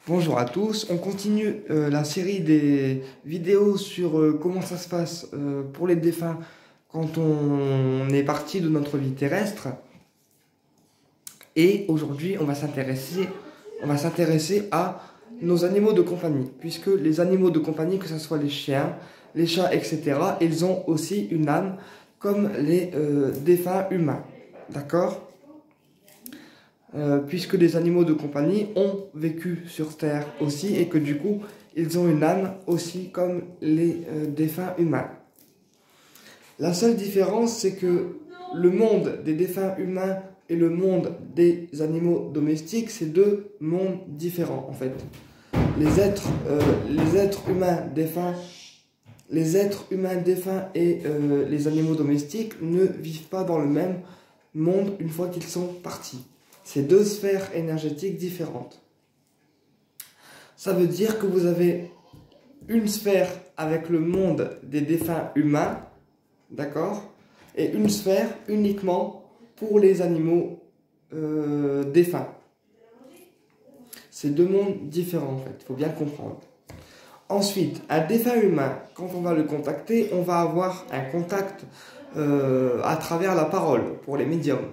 Bonjour à tous, on continue la série des vidéos sur comment ça se passe pour les défunts quand on est parti de notre vie terrestre. Et aujourd'hui, on va s'intéresser à nos animaux de compagnie, puisque les animaux de compagnie, que ce soit les chiens, les chats, etc., ils ont aussi une âme comme les défunts humains, d'accord ? Puisque les animaux de compagnie ont vécu sur Terre aussi et que du coup, ils ont une âme aussi comme les défunts humains. La seule différence, c'est que le monde des défunts humains et le monde des animaux domestiques, c'est deux mondes différents en fait. Les êtres humains défunts et les animaux domestiques ne vivent pas dans le même monde une fois qu'ils sont partis. C'est deux sphères énergétiques différentes. Ça veut dire que vous avez une sphère avec le monde des défunts humains, d'accord, et une sphère uniquement pour les animaux défunts. C'est deux mondes différents en fait, il faut bien comprendre. Ensuite, un défunt humain, quand on va le contacter, on va avoir un contact à travers la parole pour les médiums.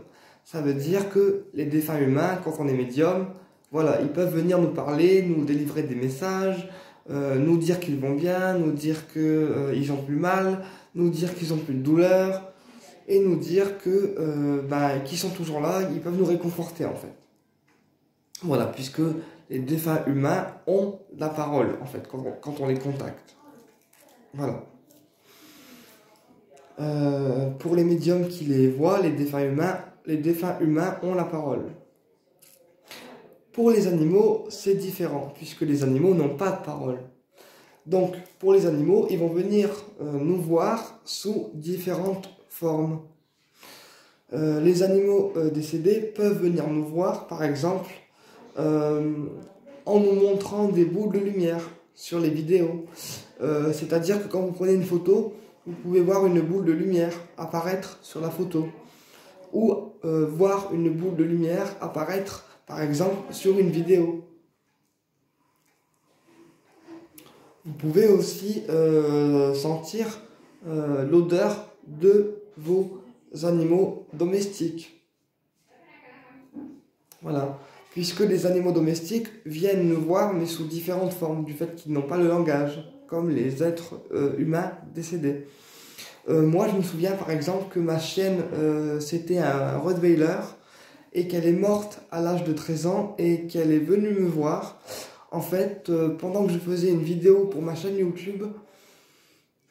Ça veut dire que les défunts humains, quand on est médium, voilà, ils peuvent venir nous parler, nous délivrer des messages, nous dire qu'ils vont bien, nous dire qu'ils ont plus mal, nous dire qu'ils ont plus de douleur, et nous dire qu'ils sont toujours là, ils peuvent nous réconforter en fait. Voilà, puisque les défunts humains ont la parole en fait quand on les contacte. Voilà. Pour les médiums qui les voient, les défunts humains ont la parole. Pour les animaux, c'est différent, puisque les animaux n'ont pas de parole. Donc, pour les animaux, ils vont venir nous voir sous différentes formes. Les animaux décédés peuvent venir nous voir, par exemple, en nous montrant des boules de lumière sur les vidéos. C'est-à-dire que quand vous prenez une photo, vous pouvez voir une boule de lumière apparaître sur la photo. Ou voir une boule de lumière apparaître, par exemple, sur une vidéo. Vous pouvez aussi sentir l'odeur de vos animaux domestiques. Voilà. Puisque les animaux domestiques viennent nous voir, mais sous différentes formes, du fait qu'ils n'ont pas le langage, comme les êtres humains décédés. Moi, je me souviens par exemple que ma chienne, c'était un Rottweiler, et qu'elle est morte à l'âge de 13 ans, et qu'elle est venue me voir, en fait, pendant que je faisais une vidéo pour ma chaîne YouTube,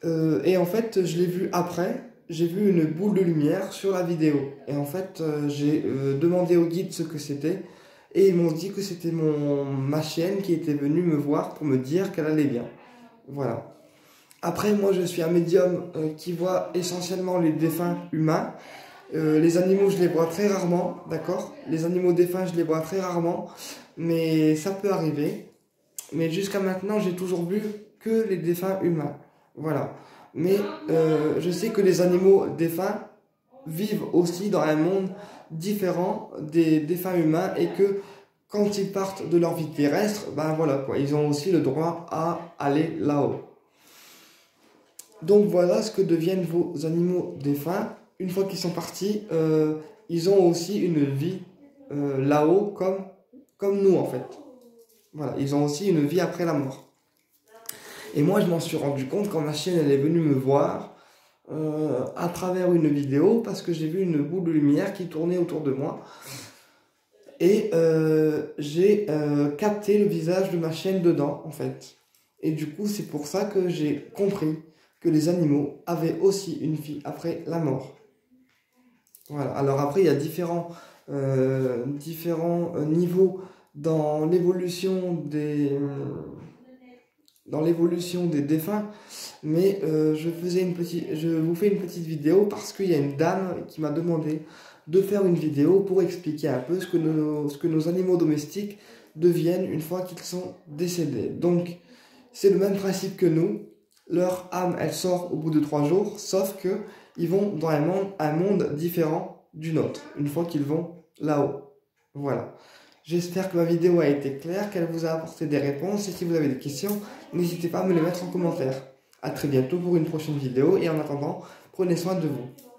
et en fait, je l'ai vue après, j'ai vu une boule de lumière sur la vidéo, et en fait, j'ai demandé au guide ce que c'était, et ils m'ont dit que c'était ma chienne qui était venue me voir pour me dire qu'elle allait bien. Voilà. Après, moi, je suis un médium qui voit essentiellement les défunts humains. Les animaux, je les vois très rarement, d'accord? Les animaux défunts, je les vois très rarement, mais ça peut arriver. Mais jusqu'à maintenant, j'ai toujours vu que les défunts humains. Voilà. Mais je sais que les animaux défunts vivent aussi dans un monde différent des défunts humains et que quand ils partent de leur vie terrestre, ben voilà quoi, ils ont aussi le droit à aller là-haut. Donc voilà ce que deviennent vos animaux défunts. Une fois qu'ils sont partis, ils ont aussi une vie là-haut comme nous en fait. Voilà, ils ont aussi une vie après la mort. Et moi je m'en suis rendu compte quand ma chienne elle est venue me voir à travers une vidéo parce que j'ai vu une boule de lumière qui tournait autour de moi. Et j'ai capté le visage de ma chienne dedans en fait. Et du coup c'est pour ça que j'ai compris que les animaux avaient aussi une vie après la mort. Voilà. Alors après, il y a différents niveaux dans l'évolution des défunts, mais je vous fais une petite vidéo parce qu'il y a une dame qui m'a demandé de faire une vidéo pour expliquer un peu ce que nos animaux domestiques deviennent une fois qu'ils sont décédés. Donc, c'est le même principe que nous. Leur âme, elle sort au bout de 3 jours, sauf que ils vont dans un monde différent du nôtre, une fois qu'ils vont là-haut. Voilà. J'espère que ma vidéo a été claire, qu'elle vous a apporté des réponses, et si vous avez des questions, n'hésitez pas à me les mettre en commentaire. A très bientôt pour une prochaine vidéo, et en attendant, prenez soin de vous.